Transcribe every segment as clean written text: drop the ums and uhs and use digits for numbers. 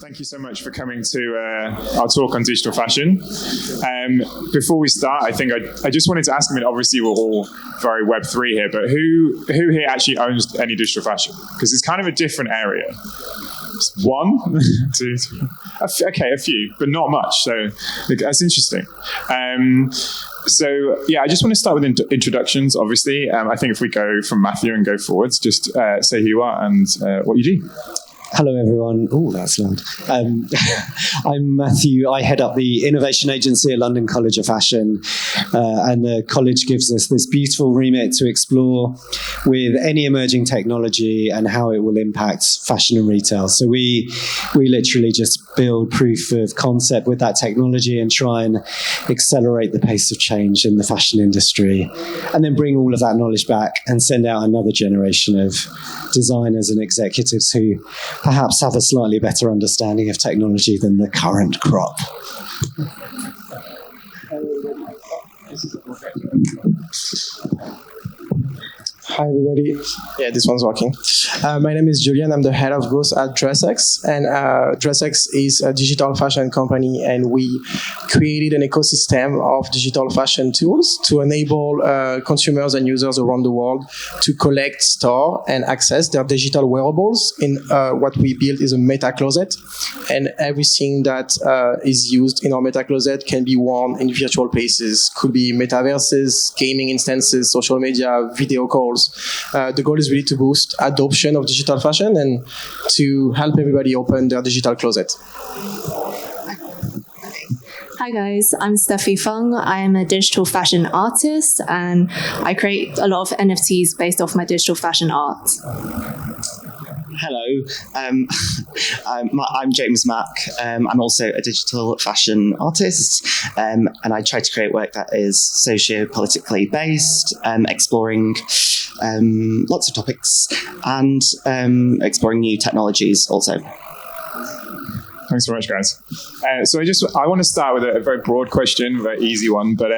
thank you so much for coming to our talk on digital fashion. Before we start, I think I just wanted to ask, obviously we're all very Web3 here, but who here actually owns any digital fashion? Because it's kind of a different area. One, two, okay, a few, but not much. So that's interesting. So yeah, I just want to start with introductions, obviously. I think if we go from Matthew and go forwards, just say who you are and what you do. Hello, everyone. Oh, that's loud. I'm Matthew. I head up the innovation agency at London College of Fashion, and the college gives us this beautiful remit to explore with any emerging technology and how it will impact fashion and retail. So we literally just build proof of concept with that technology and try and accelerate the pace of change in the fashion industry, and then bring all of that knowledge back and send out another generation of designers and executives who perhaps have a slightly better understanding of technology than the current crop. Hi, everybody. Yeah, this one's working. My name is Julien. I'm the head of growth at DressX. And DressX is a digital fashion company, and we created an ecosystem of digital fashion tools to enable consumers and users around the world to collect, store, and access their digital wearables in what we built is a meta closet. And everything that is used in our meta closet can be worn in virtual places. Could be metaverses, gaming instances, social media, video calls. The goal is really to boost adoption of digital fashion and to help everybody open their digital closet. Hi guys, I'm Stephy Fung. I am a digital fashion artist and I create a lot of NFTs based off my digital fashion art. Hello, I'm James Mack. I'm also a digital fashion artist, and I try to create work that is socio-politically based, exploring lots of topics and exploring new technologies also. Thanks so much, guys. So I want to start with a very broad question, a very easy one. But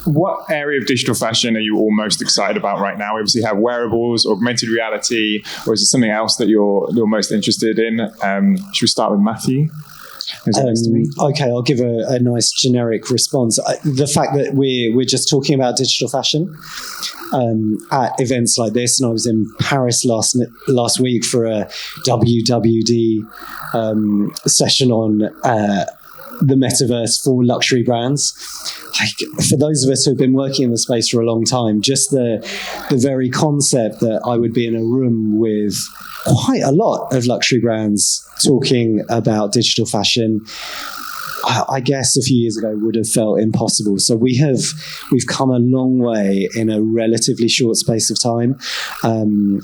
what area of digital fashion are you all most excited about right now? We obviously have wearables, augmented reality, or is it something else that you're most interested in? Should we start with Matthew? Okay, I'll give a nice generic response. The fact that we're just talking about digital fashion at events like this, and I was in Paris last week for a WWD session on the metaverse for luxury brands. For those of us who've been working in the space for a long time, just the very concept that I would be in a room with quite a lot of luxury brands talking about digital fashion, I guess a few years ago would have felt impossible. So we've come a long way in a relatively short space of time. And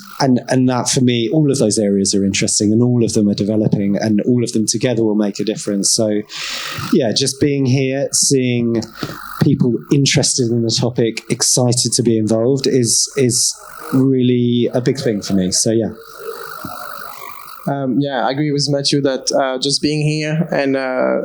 that for me, all of those areas are interesting and all of them are developing and all of them together will make a difference. So yeah, just being here, seeing people interested in the topic, excited to be involved is really a big thing for me. So yeah. Yeah, I agree with Matthew that just being here and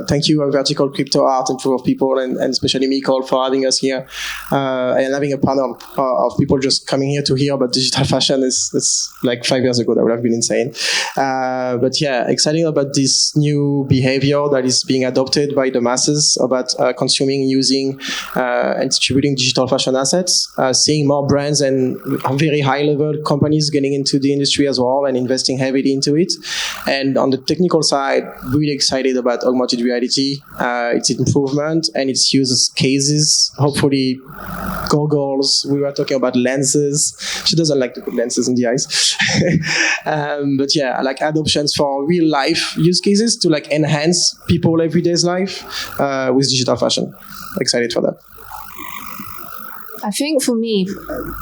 thank you, Vertical Crypto Art and Proof of People and especially Michael for having us here and having a panel of people just coming here to hear about digital fashion is like 5 years ago. That would have been insane. But yeah, exciting about this new behavior that is being adopted by the masses about consuming, using and distributing digital fashion assets, seeing more brands and very high level companies getting into the industry as well and investing heavily into it. And on the technical side, really excited about augmented reality, its improvement and its use cases. Hopefully, goggles. We were talking about lenses. She doesn't like to put lenses in the eyes. But yeah, like adoptions for real life use cases to like enhance people's everyday's life with digital fashion. Excited for that. I think for me,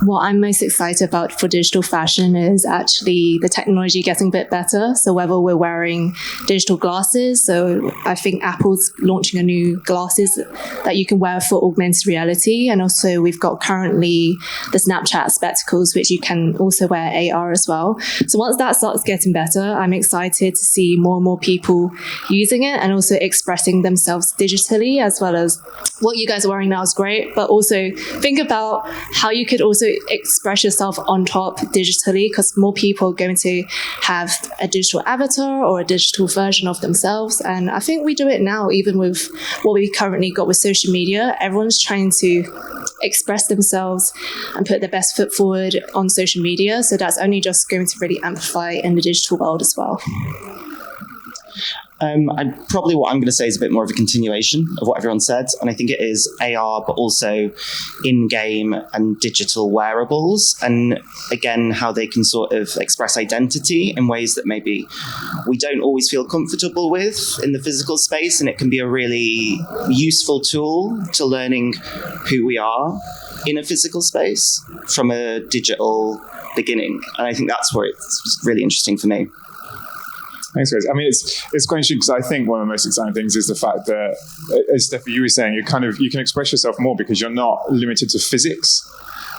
what I'm most excited about for digital fashion is actually the technology getting a bit better. So whether we're wearing digital glasses, so I think Apple's launching a new glasses that you can wear for augmented reality. And also we've got currently the Snapchat spectacles, which you can also wear AR as well. So once that starts getting better, I'm excited to see more and more people using it and also expressing themselves digitally, as well as what you guys are wearing now is great. But also think about about how you could also express yourself on top digitally, because more people are going to have a digital avatar or a digital version of themselves. And I think we do it now, even with what we currently got with social media. Everyone's trying to express themselves and put their best foot forward on social media. So that's only just going to really amplify in the digital world as well. Probably what I'm going to say is a bit more of a continuation of what everyone said. And I think it is AR, but also in-game and digital wearables. And again, how they can sort of express identity in ways that maybe we don't always feel comfortable with in the physical space. And it can be a really useful tool to learning who we are in a physical space from a digital beginning. And I think that's where it's really interesting for me. Thanks, guys. I mean, it's quite interesting because I think one of the most exciting things is the fact that, as Stephy, you were saying, you can express yourself more because you're not limited to physics.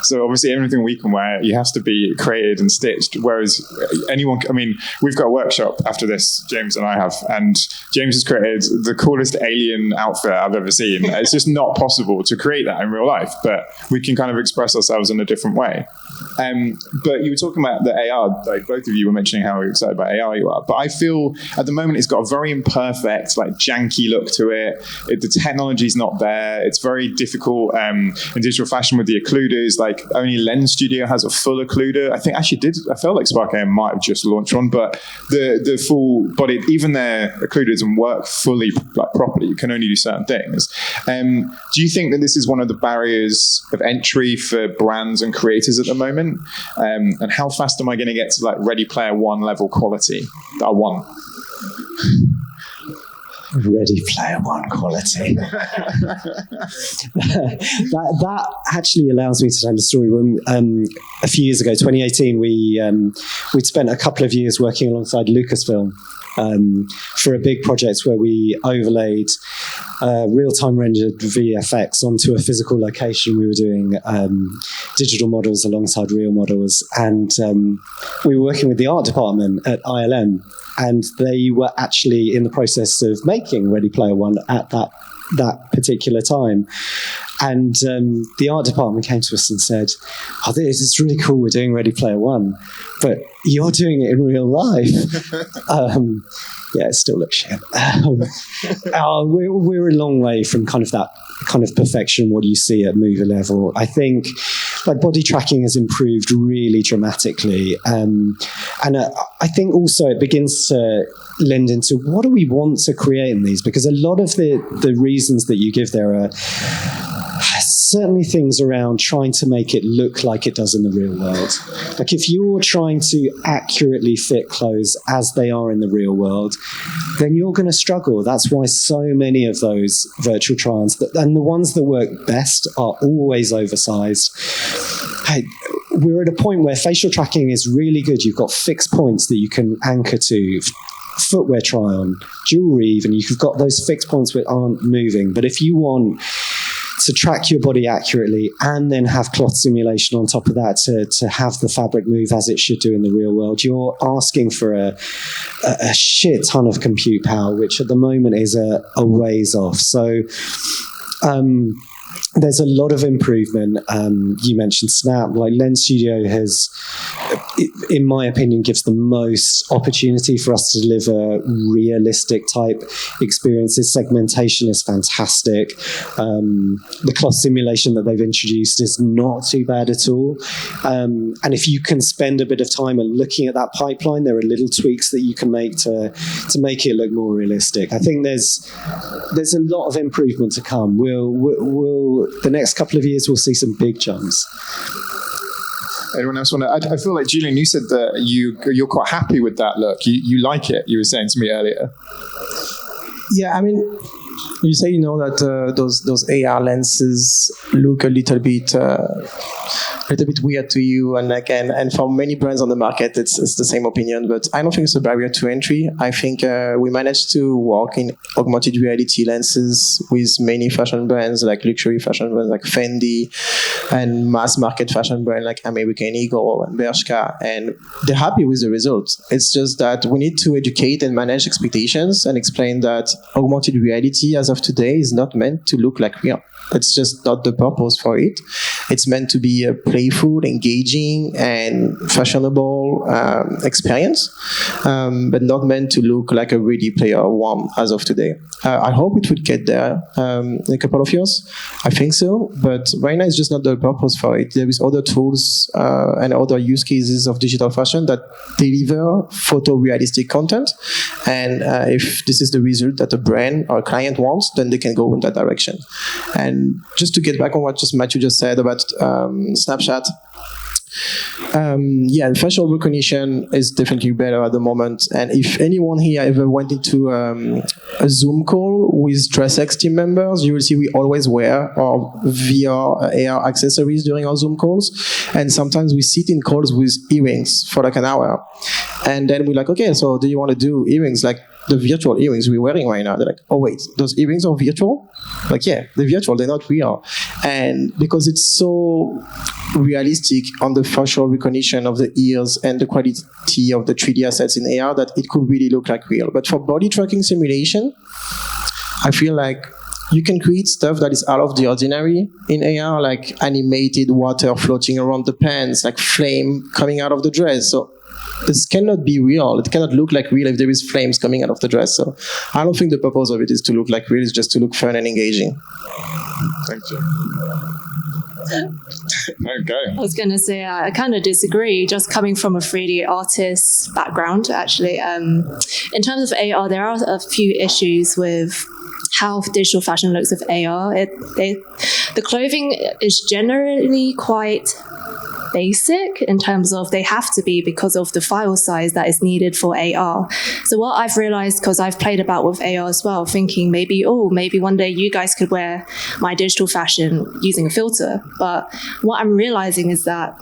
So obviously everything we can wear, you have to be created and stitched. Whereas anyone, I mean, we've got a workshop after this, James and I have, and James has created the coolest alien outfit I've ever seen. It's just not possible to create that in real life, but we can kind of express ourselves in a different way. But you were talking about the AR, like both of you were mentioning how excited about AR you are, but I feel at the moment it's got a very imperfect, like janky look to it. The technology's not there. It's very difficult in digital fashion with the occluders. Like only Lens Studio has a full occluder. I felt like Spark AM might have just launched one, but the full body, even their occluders doesn't work fully like properly. You can only do certain things. Do you think that this is one of the barriers of entry for brands and creators at the moment? And how fast am I going to get to like Ready Player One level quality that I want? Ready Player One quality. that actually allows me to tell a story. When a few years ago, 2018, we'd spent a couple of years working alongside Lucasfilm for a big project where we overlaid real-time rendered VFX onto a physical location. We were doing digital models alongside real models, and we were working with the art department at ILM, and they were actually in the process of making Ready Player One at that particular time. And the art department came to us and said, "Oh, this is really cool. We're doing Ready Player One, but you're doing it in real life." Yeah, it still looks shit. We're a long way from kind of that kind of perfection what you see at movie level. I think like body tracking has improved really dramatically, and I think also it begins to lend into what do we want to create in these, because a lot of the reasons that you give there are certainly things around trying to make it look like it does in the real world. Like if you're trying to accurately fit clothes as they are in the real world, then you're going to struggle. That's why so many of those virtual try-ons, and the ones that work best, are always oversized. We're at a point where facial tracking is really good. You've got fixed points that you can anchor to. Footwear try-on, jewelry even, you've got those fixed points that aren't moving. But if you want to track your body accurately and then have cloth simulation on top of that to have the fabric move as it should do in the real world, you're asking for a shit ton of compute power, which at the moment is a ways off. So there's a lot of improvement. You mentioned Snap. Like Lens Studio has, in my opinion, gives the most opportunity for us to deliver realistic type experiences. Segmentation is fantastic. The cloth simulation that they've introduced is not too bad at all. And if you can spend a bit of time and looking at that pipeline, there are little tweaks that you can make to make it look more realistic. I think there's a lot of improvement to come. We'll the next couple of years we'll see some big jumps. Anyone else want to? I feel like Julien, you said that you're quite happy with that look. You like it. You were saying to me earlier. Yeah, I mean, you say that those AR lenses look a little bit weird to you, and for many brands on the market, it's the same opinion. But I don't think it's a barrier to entry. I think we managed to work in augmented reality lenses with many fashion brands, like luxury fashion brands like Fendi, and mass market fashion brands like American Eagle and Bershka, and they're happy with the results. It's just that we need to educate and manage expectations and explain that augmented reality as of today is not meant to look like real. It's just not the purpose for it. It's meant to be a playful, engaging, and fashionable experience, but not meant to look like a Ready Player One as of today. I hope it would get there in a couple of years. I think so, but right now it's just not the purpose for it. There is other tools and other use cases of digital fashion that deliver photorealistic content, and if this is the result that a brand or a client wants, then they can go in that direction. And just to get back on what Matthew just said about Snapchat, facial recognition is definitely better at the moment. And if anyone here ever went into a Zoom call with DressX team members, you will see we always wear our VR, AR accessories during our Zoom calls. And sometimes we sit in calls with earrings for like an hour. And then we're like, okay, so do you want to do earrings like the virtual earrings we're wearing right now? They're like, oh wait, those earrings are virtual? Like, yeah, they're virtual, they're not real. And because it's so realistic on the facial recognition of the ears and the quality of the 3D assets in AR, that it could really look like real. But for body tracking simulation, I feel like you can create stuff that is out of the ordinary in AR, like animated water floating around the pants, like flame coming out of the dress. So this cannot be real. It cannot look like real if there is flames coming out of the dress. So I don't think the purpose of it is to look like real. It's just to look fun and engaging. Thank you. Okay. I was going to say, I kind of disagree, just coming from a 3D artist background, actually. In terms of AR, there are a few issues with how digital fashion looks with AR. The clothing is generally quite basic in terms of they have to be because of the file size that is needed for AR. So what I've realized, because I've played about with AR as well, thinking maybe one day you guys could wear my digital fashion using a filter. But what I'm realizing is that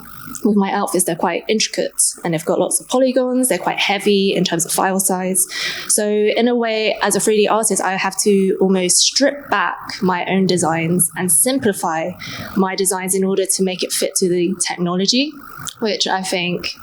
with my outfits, they're quite intricate and they've got lots of polygons. They're quite heavy in terms of file size. So in a way, as a 3D artist, I have to almost strip back my own designs and simplify my designs in order to make it fit to the technology, which I think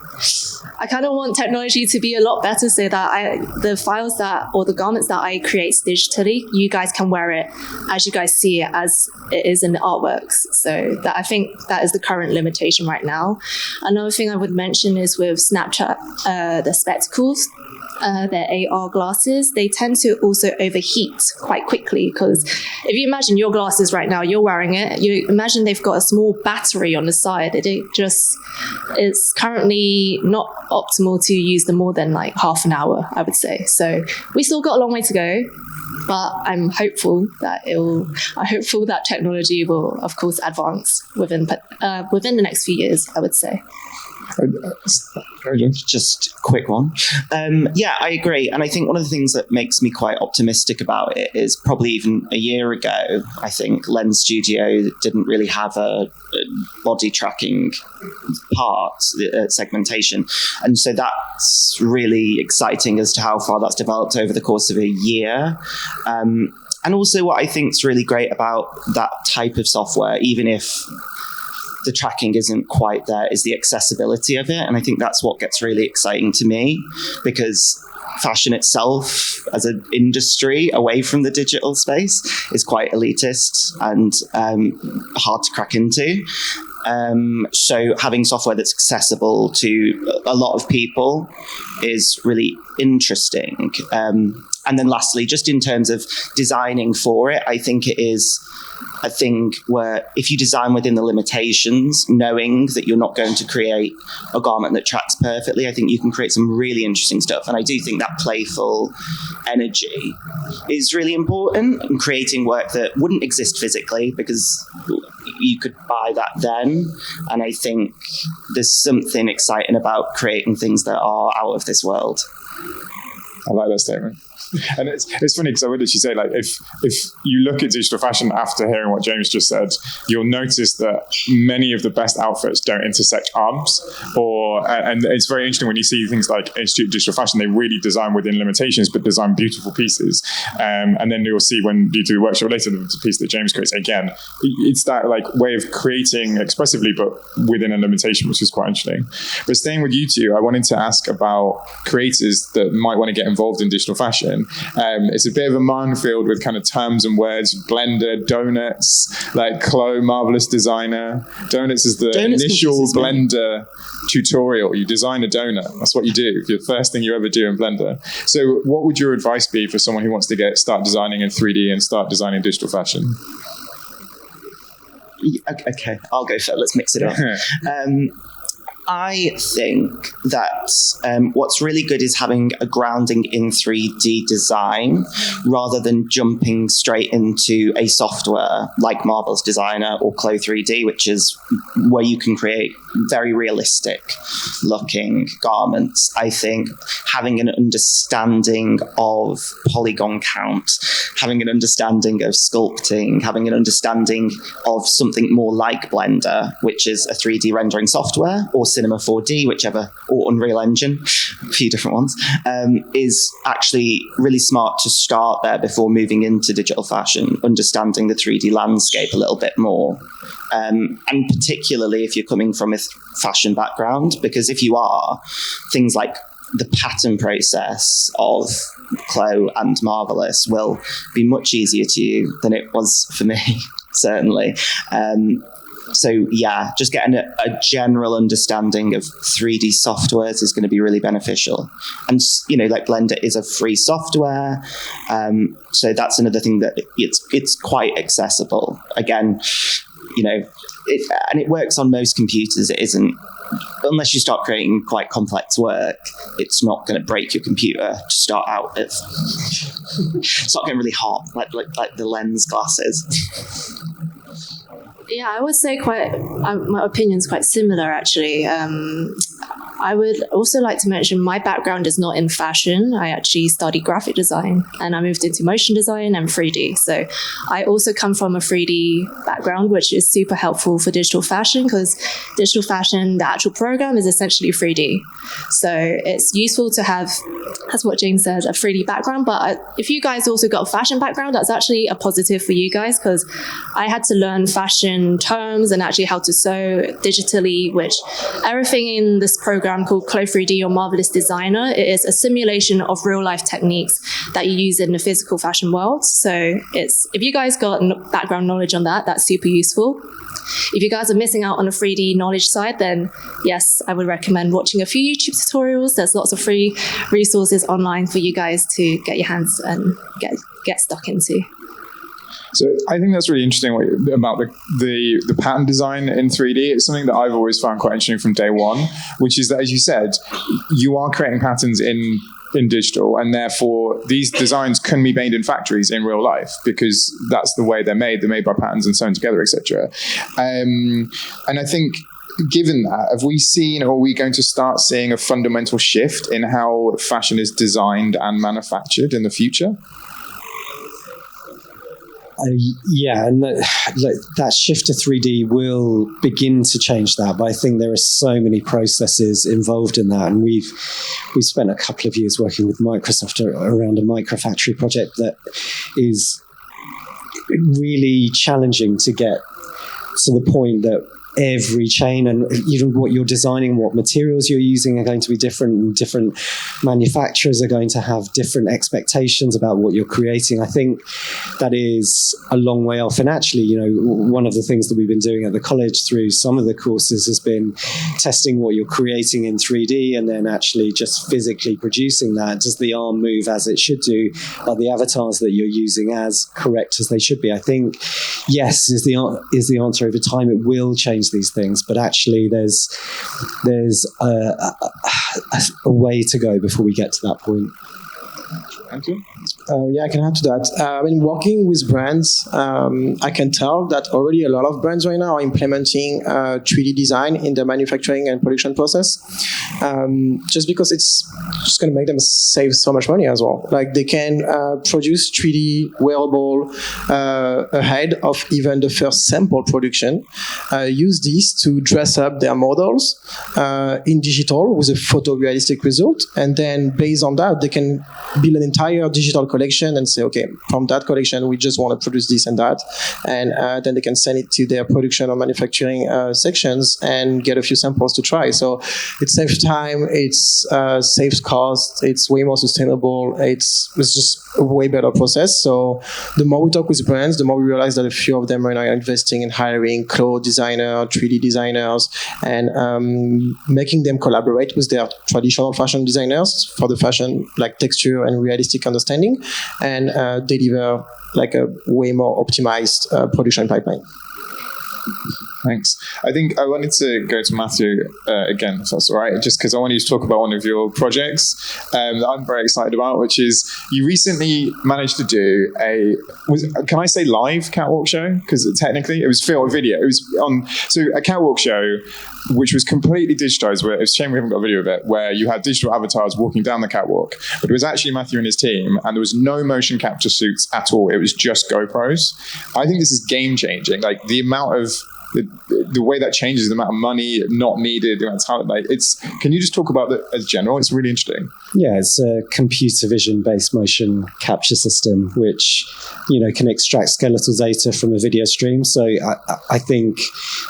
I kind of want technology to be a lot better so that the files or the garments that I create digitally, you guys can wear it as you guys see it as it is in the artworks. So that I think that is the current limitation right now. Another thing I would mention is with Snapchat, the spectacles. Their AR glasses, they tend to also overheat quite quickly, because if you imagine your glasses right now, you're wearing it, you imagine they've got a small battery on the side. It's currently not optimal to use them more than like half an hour, I would say. So we still got a long way to go, but I'm hopeful that technology will, of course, advance within the next few years, I would say. Just a quick one. I agree. And I think one of the things that makes me quite optimistic about it is probably even a year ago, I think Lens Studio didn't really have a body tracking part, segmentation. And so that's really exciting as to how far that's developed over the course of a year. And also what I think is really great about that type of software, even if the tracking isn't quite there, is the accessibility of it. And I think that's what gets really exciting to me, because fashion itself as an industry away from the digital space is quite elitist and hard to crack into. So having software that's accessible to a lot of people is really interesting. And then lastly, just in terms of designing for it, I think it is a thing where if you design within the limitations, knowing that you're not going to create a garment that tracks perfectly, I think you can create some really interesting stuff. And I do think that playful energy is really important in creating work that wouldn't exist physically, because you could buy that then. And I think there's something exciting about creating things that are out of this world. I like that statement. And it's funny because I would literally say, like, if you look at digital fashion after hearing what James just said, you'll notice that many of the best outfits don't intersect arms, and it's very interesting when you see things like Institute of Digital Fashion, they really design within limitations but design beautiful pieces. And then you'll see when you do the workshop later, the piece that James creates, again, it's that like way of creating expressively but within a limitation, which is quite interesting. But staying with you two, I wanted to ask about creators that might want to get involved in digital fashion. fashion. It's a bit of a minefield with kind of terms and words. Blender, donuts, like Chloe, marvelous designer. Donuts is the initial Blender tutorial. You design a donut. That's what you do. It's the first thing you ever do in Blender. So what would your advice be for someone who wants to start designing in 3D and start designing digital fashion? Okay, I'll go first. Let's mix it up. I think that what's really good is having a grounding in 3D design rather than jumping straight into a software like Marvelous Designer or Clo 3D, which is where you can create very realistic looking garments. I think having an understanding of polygon count, having an understanding of sculpting, having an understanding of something more like Blender, which is a 3D rendering software, or Cinema 4D, whichever, or Unreal Engine, a few different ones, is actually really smart to start there before moving into digital fashion, understanding the 3D landscape a little bit more. And particularly if you're coming from a fashion background, because if you are, things like the pattern process of Chloe and Marvelous will be much easier to you than it was for me, certainly. So yeah, just getting a general understanding of 3D softwares is going to be really beneficial. And, you know, like Blender is a free software. So that's another thing that it's quite accessible. Again, you know, and it works on most computers. It isn't, unless you start creating quite complex work, it's not going to break your computer to start out. It's not getting really hot, like the lens glasses. Yeah, I would say my opinion's quite similar, actually. I would also like to mention my background is not in fashion. I actually studied graphic design and I moved into motion design and 3D. So I also come from a 3D background, which is super helpful for digital fashion because digital fashion, the actual program is essentially 3D. So it's useful to have, that's what James said, a 3D background. But if you guys also got a fashion background, that's actually a positive for you guys because I had to learn fashion terms and actually how to sew digitally, which everything in this program called Clo 3D or Marvelous Designer, it is a simulation of real life techniques that you use in the physical fashion world. So if you guys got background knowledge on that, that's super useful. If you guys are missing out on the 3D knowledge side, then yes, I would recommend watching a few YouTube tutorials. There's lots of free resources online for you guys to get your hands and get stuck into. So I think that's really interesting about the pattern design in 3D. It's something that I've always found quite interesting from day one, which is that, as you said, you are creating patterns in digital, and therefore these designs can be made in factories in real life because that's the way they're made. They're made by patterns and sewn together, etc. And I think, given that, have we seen, or are we going to start seeing a fundamental shift in how fashion is designed and manufactured in the future? Yeah, and that shift to 3D will begin to change that. But I think there are so many processes involved in that, and we've spent a couple of years working with Microsoft around a microfactory project that is really challenging to get to the point that every chain and even what you're designing, what materials you're using are going to be different, and different manufacturers are going to have different expectations about what you're creating. I think that is a long way off. And actually, you know, one of the things that we've been doing at the college through some of the courses has been testing what you're creating in 3D and then actually just physically producing that. Does the arm move as it should do? Are the avatars that you're using as correct as they should be? I think yes is the answer. Over time it will change these things, but actually there's a way to go before we get to that point. Thank you. Yeah, I can add to that. I mean, working with brands, I can tell that already a lot of brands right now are implementing 3D design in the manufacturing and production process, just because it's just going to make them save so much money as well. Like they can produce 3D wearable ahead of even the first sample production, use this to dress up their models in digital with a photorealistic result, and then based on that, they can build an entire entire digital collection and say, okay, from that collection, we just want to produce this and that. And then they can send it to their production or manufacturing sections and get a few samples to try. So it saves time, it's saves cost, it's way more sustainable, it's just a way better process. So the more we talk with brands, the more we realize that a few of them are now investing in hiring clothes designers, 3D designers, and making them collaborate with their traditional fashion designers for the fashion like texture and realistic understanding, and deliver like a way more optimized production pipeline. Thanks. I think I wanted to go to Matthew again, if that's all right, just because I want you to talk about one of your projects that I'm very excited about, which is you recently managed to do can I say live catwalk show? Because technically it was film video. It was a catwalk show which was completely digitized. It's a shame we haven't got a video of it, where you had digital avatars walking down the catwalk, but it was actually Matthew and his team, and there was no motion capture suits at all. It was just GoPros. I think this is game changing. Like the amount of the way that changes, the amount of money not needed, the amount of talent. Like can you just talk about that as general? It's really interesting. Yeah, it's a computer vision based motion capture system, which can extract skeletal data from a video stream. So I think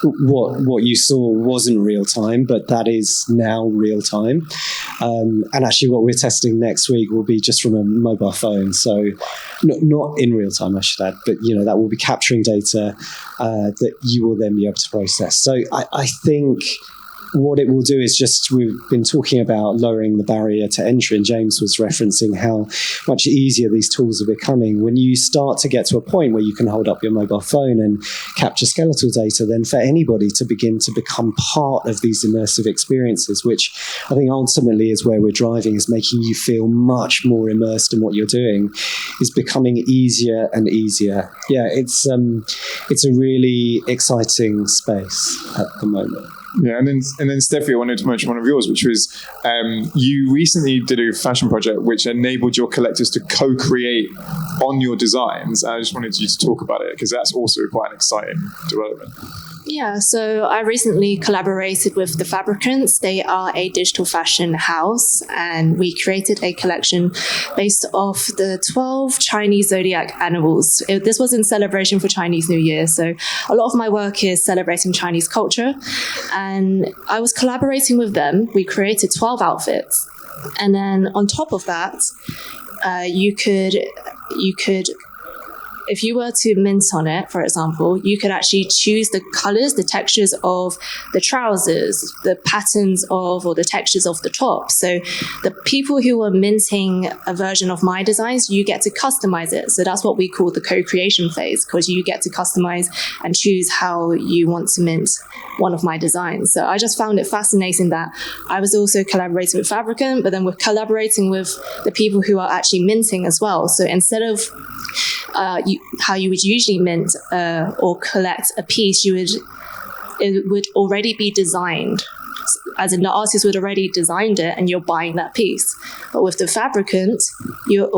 what you saw wasn't real time, but that is now real time. And actually, what we're testing next week will be just from a mobile phone. So not in real time, I should add, but that will be capturing data that you will then be able to process. So I think what it will do is we've been talking about lowering the barrier to entry, and James was referencing how much easier these tools are becoming. When you start to get to a point where you can hold up your mobile phone and capture skeletal data, then for anybody to begin to become part of these immersive experiences, which I think ultimately is where we're driving, is making you feel much more immersed in what you're doing, is becoming easier and easier. Yeah, it's a really exciting space at the moment. Yeah, and then Stephy, I wanted to mention one of yours, which was you recently did a fashion project which enabled your collectors to co-create on your designs. I just wanted you to talk about it because that's also quite an exciting development. Yeah, so I recently collaborated with The Fabricants. They are a digital fashion house, and we created a collection based off the 12 Chinese zodiac animals. This was in celebration for Chinese New Year, so a lot of my work is celebrating Chinese culture, and I was collaborating with them. We created 12 outfits, and then on top of that, you could if you were to mint on it, for example, you could actually choose the colors, the textures of the trousers, the patterns of, or the textures of the top. So the people who were minting a version of my designs, you get to customize it. So that's what we call the co-creation phase, because you get to customize and choose how you want to mint one of my designs. So I just found it fascinating that I was also collaborating with Fabricant, but then we're collaborating with the people who are actually minting as well. So instead of how you would usually mint or collect a piece, it would already be designed, as in the artist would already designed it and you're buying that piece. But with the Fabricant, you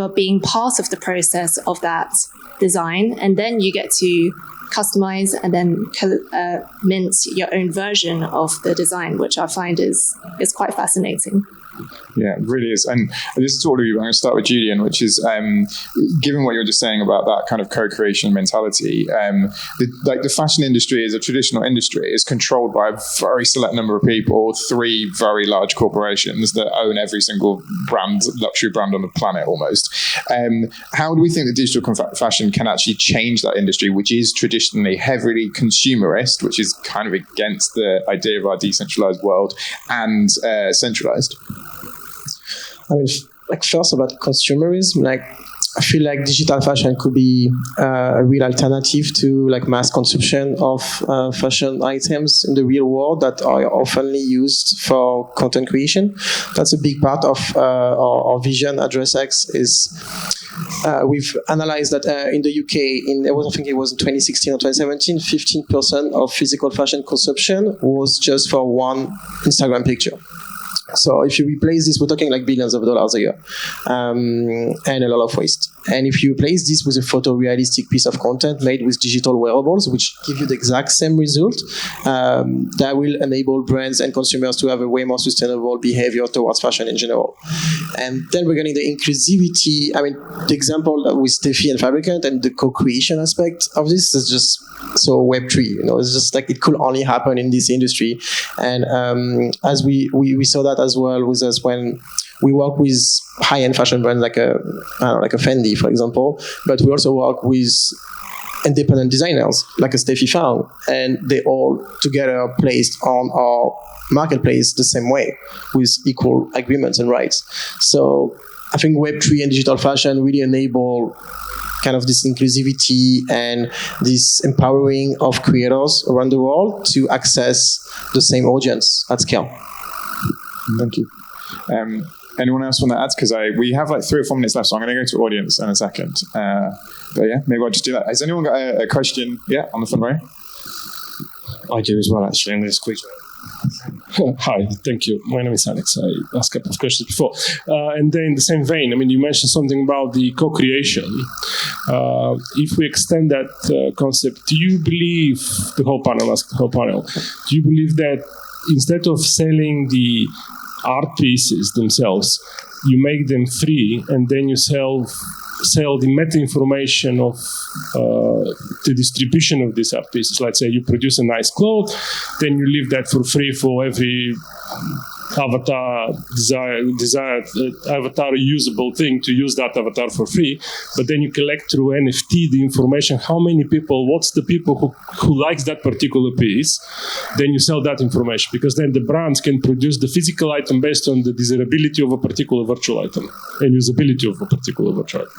are being part of the process of that design, and then you get to customize and then mint your own version of the design, which I find is quite fascinating. Yeah, it really is. And this is to all of you. I'm going to start with Julien, which is, given what you were just saying about that kind of co-creation mentality, the fashion industry as a traditional industry is controlled by a very select number of people, 3 very large corporations that own every single luxury brand on the planet almost. How do we think that digital fashion can actually change that industry, which is traditionally heavily consumerist, which is kind of against the idea of our decentralized world, and centralized? I mean, first about consumerism, I feel like digital fashion could be a real alternative to mass consumption of fashion items in the real world that are often used for content creation. That's a big part of our vision at DressX. We've analyzed that in the UK, I think it was in 2016 or 2017, 15% of physical fashion consumption was just for one Instagram picture. So if you replace this, we're talking like billions of dollars a year, and a lot of waste. And if you replace this with a photorealistic piece of content made with digital wearables, which give you the exact same result, that will enable brands and consumers to have a way more sustainable behavior towards fashion in general. And then regarding the inclusivity, I mean, the example with Stephy and Fabricant and the co-creation aspect of this is just so Web3, you know, it's just like it could only happen in this industry. And as we saw that as well with us when we work with high-end fashion brands like a Fendi, for example, but we also work with independent designers like a Stephy Fung, and they all together placed on our marketplace the same way with equal agreements and rights. So I think Web3 and digital fashion really enable kind of this inclusivity and this empowering of creators around the world to access the same audience at scale. Thank you. Anyone else want to add? Because we have like 3 or 4 minutes left, so I'm going to go to audience in a second. But yeah, maybe I'll just do that. Has anyone got a question? Yeah, on the front row? I do as well, actually. I'm going to squeeze it. Hi, thank you. My name is Alex. I asked a couple of questions before. And then in the same vein, I mean, you mentioned something about the co-creation. If we extend that concept, do you believe, do you believe that instead of selling the art pieces themselves, you make them free and then you sell the meta information of the distribution of these art pieces? Let's say you produce a nice cloth, then you leave that for free for every desired avatar usable thing to use that avatar for free, but then you collect through NFT the information, how many people, what's the people who likes that particular piece, then you sell that information, because then the brands can produce the physical item based on the desirability of a particular virtual item and usability of a particular virtual item.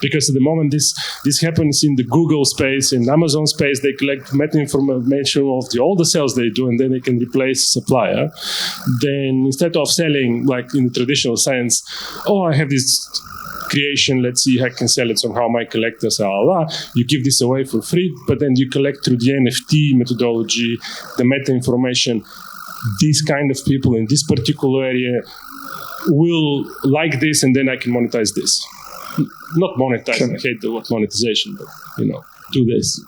Because at the moment this happens in the Google space, in Amazon space, they collect meta information of all the sales they do, and then they can replace supplier. Then instead of selling, like in the traditional sense, I have this creation, let's see how I can sell it somehow, my collectors are, you give this away for free, but then you collect through the NFT methodology, the meta information. These kind of people in this particular area will like this, and then I can monetize this. Not monetize, I hate the word monetization, but, do this.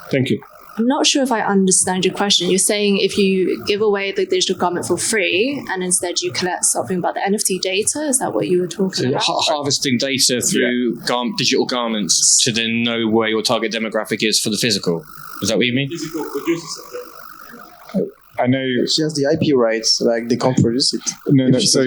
Thank you. I'm not sure if I understand your question. You're saying if you give away the digital garment for free and instead you collect something about the NFT data, is that what you were talking about? Harvesting data through digital garments to then know where your target demographic is for the physical. Is that what you mean? Physical produces something. I know she has the IP rights, like they can't produce it. No. So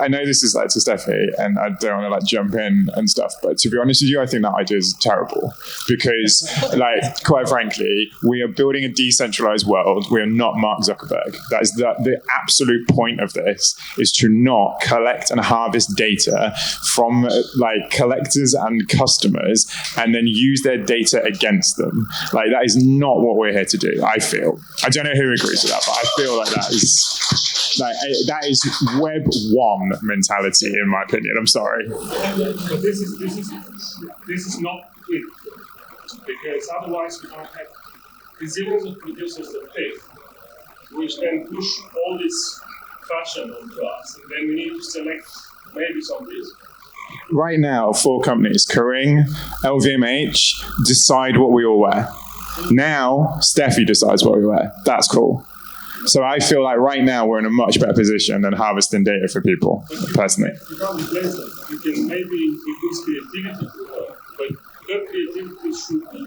I know this is like to Steffi, and I don't want to like jump in and stuff. But to be honest with you, I think that idea is terrible because, like, quite frankly, we are building a decentralized world. We are not Mark Zuckerberg. That is the absolute point of this is to not collect and harvest data from like collectors and customers, and then use their data against them. Like that is not what we're here to do. I feel. I don't know who agrees with that, but I feel like that is Web 1 mentality, in my opinion. I'm sorry. But this is not it, because otherwise we don't have gazillions of producers that pay, which then push all this fashion onto us, and then we need to select maybe some pieces. Right now, 4 companies, Kering, LVMH, decide what we all wear. Now, Steffi decides what we wear. That's cool. So I feel like right now we're in a much better position than harvesting data for people, personally. You can't replace them. You can maybe increase creativity to work, but that creativity should be,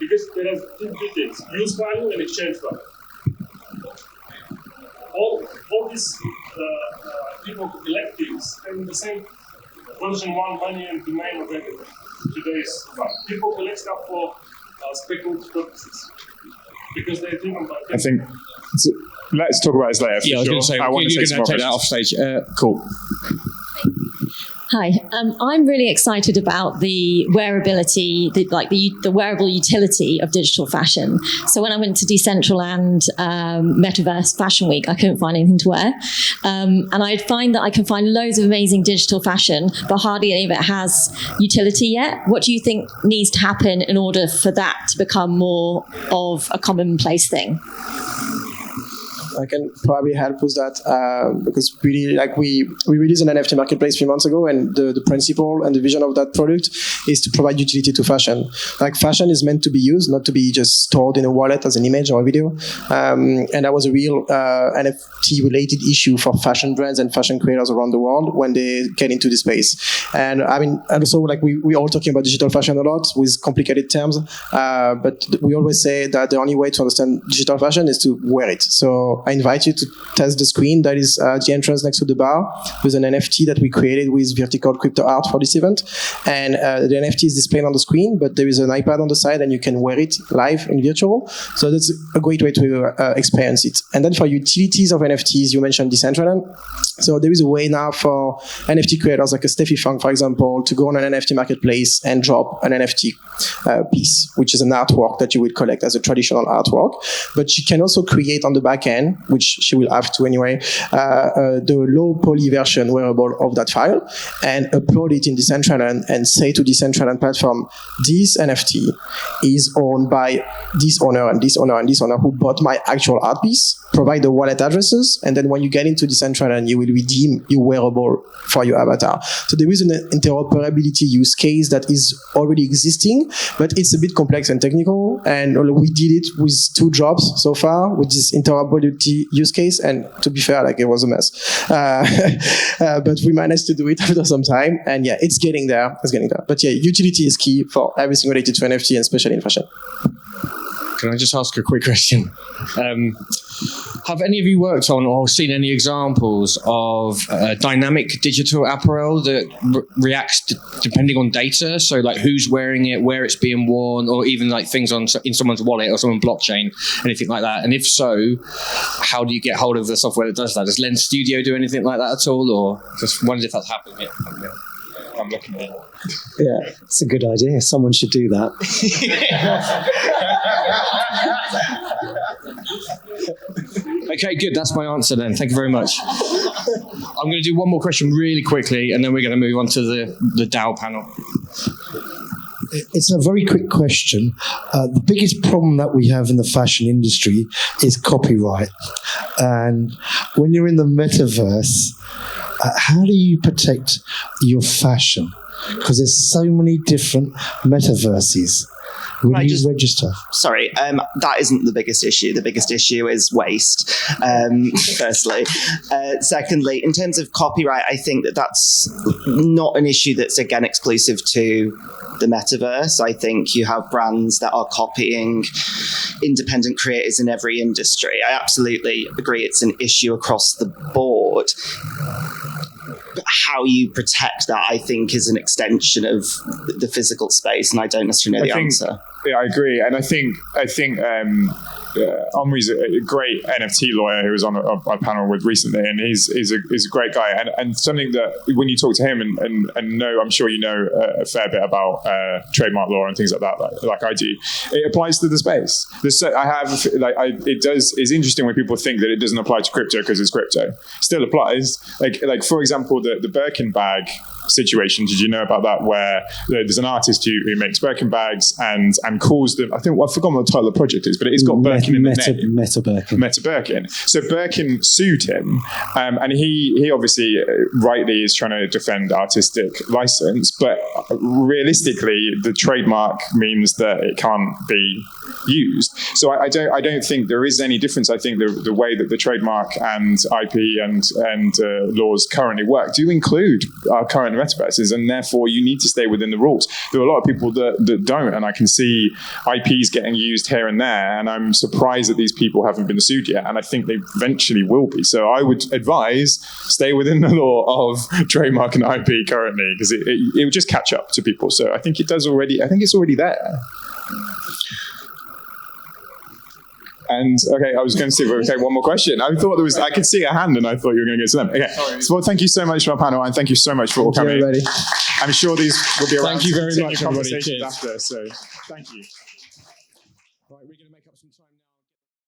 because there are two things, use value and exchange value. All these people who collect things have the same version 1 money and domain of everything. Today's fun. People collect stuff for speculative purposes because they're driven by. I think. Let's talk about this later. Yeah, I was going to say, you're going to take that off stage. Cool. Hi, I'm really excited about the wearability, the wearable utility of digital fashion. So when I went to Decentraland Metaverse Fashion Week, I couldn't find anything to wear. And I find that I can find loads of amazing digital fashion, but hardly any of it has utility yet. What do you think needs to happen in order for that to become more of a commonplace thing? I can probably help with that because really, like we released an NFT marketplace 3 months ago, and the principle and the vision of that product is to provide utility to fashion. Like fashion is meant to be used, not to be just stored in a wallet as an image or a video. And that was a real NFT-related issue for fashion brands and fashion creators around the world when they get into this space. And I mean, and also like we all talking about digital fashion a lot with complicated terms, but we always say that the only way to understand digital fashion is to wear it. So I invite you to test the screen that is the entrance next to the bar with an NFT that we created with verticalcrypto art for this event. And the NFT is displayed on the screen, but there is an iPad on the side and you can wear it live in virtual. So that's a great way to experience it. And then for utilities of NFTs, you mentioned Decentraland. So there is a way now for NFT creators like a Stephy Fung, for example, to go on an NFT marketplace and drop an NFT piece, which is an artwork that you would collect as a traditional artwork. But she can also create on the back end, which she will have to anyway, the low poly version wearable of that file and upload it in Decentraland and say to Decentraland platform, this NFT is owned by this owner and this owner and this owner who bought my actual art piece. Provide the wallet addresses, and then when you get into Decentraland, you will redeem your wearable for your avatar. So there is an interoperability use case that is already existing, but it's a bit complex and technical, and we did it with 2 jobs so far with this interoperability use case, and to be fair, like it was a mess. But we managed to do it after some time, and yeah, it's getting there. But yeah, utility is key for everything related to NFT, and especially in fashion. Can I just ask a quick question? Have any of you worked on or seen any examples of dynamic digital apparel that reacts depending on data? So like who's wearing it, where it's being worn, or even like things in someone's wallet or someone's blockchain, anything like that? And if so, how do you get hold of the software that does that? Does Lens Studio do anything like that at all? Or just wondered if that's happening yet? I'm looking at it. Yeah, it's a good idea. Someone should do that. Okay, good. That's my answer then. Thank you very much. I'm going to do one more question really quickly, and then we're going to move on to the DAO panel. It's a very quick question. The biggest problem that we have in the fashion industry is copyright. And when you're in the metaverse, how do you protect your fashion? Because there's so many different metaverses. Will you register? Sorry, that isn't the biggest issue. The biggest issue is waste, firstly. Secondly, in terms of copyright, I think that's not an issue that's, again, exclusive to the metaverse. I think you have brands that are copying independent creators in every industry. I absolutely agree it's an issue across the board. How you protect that, I think, is an extension of the physical space, and I don't necessarily know the answer. Yeah, I agree, and I think Omri's a great NFT lawyer who was on a panel with recently, and he's a great guy, and something that when you talk to him and know, I'm sure you know a fair bit about trademark law and things like that, like I do. It applies to the space. It's interesting when people think that it doesn't apply to crypto because it's crypto. It still applies. Like for example, the Birkin bag situation. Did you know about that? Where there's an artist who makes Birkin bags and calls them. I've forgotten what the title of the project is, but it's got Birkin in the name. Meta Birkin. So Birkin sued him, and he obviously rightly is trying to defend artistic license, but realistically, the trademark means that it can't be used. So I don't think there is any difference. I think the way that the trademark and IP and laws currently work do include our current metaverses, and therefore you need to stay within the rules. There are a lot of people that don't, and I can see IPs getting used here and there, and I'm surprised that these people haven't been sued yet, and I think they eventually will be. So I would advise stay within the law of trademark and IP currently, because it would just catch up to people. So I think it's already there. And okay, I was going to see if we would take one more question. I could see a hand, and I thought you were going to go to them. Okay, so well, thank you so much for our panel, and thank you so much for all coming. I'm sure these will be around. Thank you very much, everybody. Cheers. After, so thank you.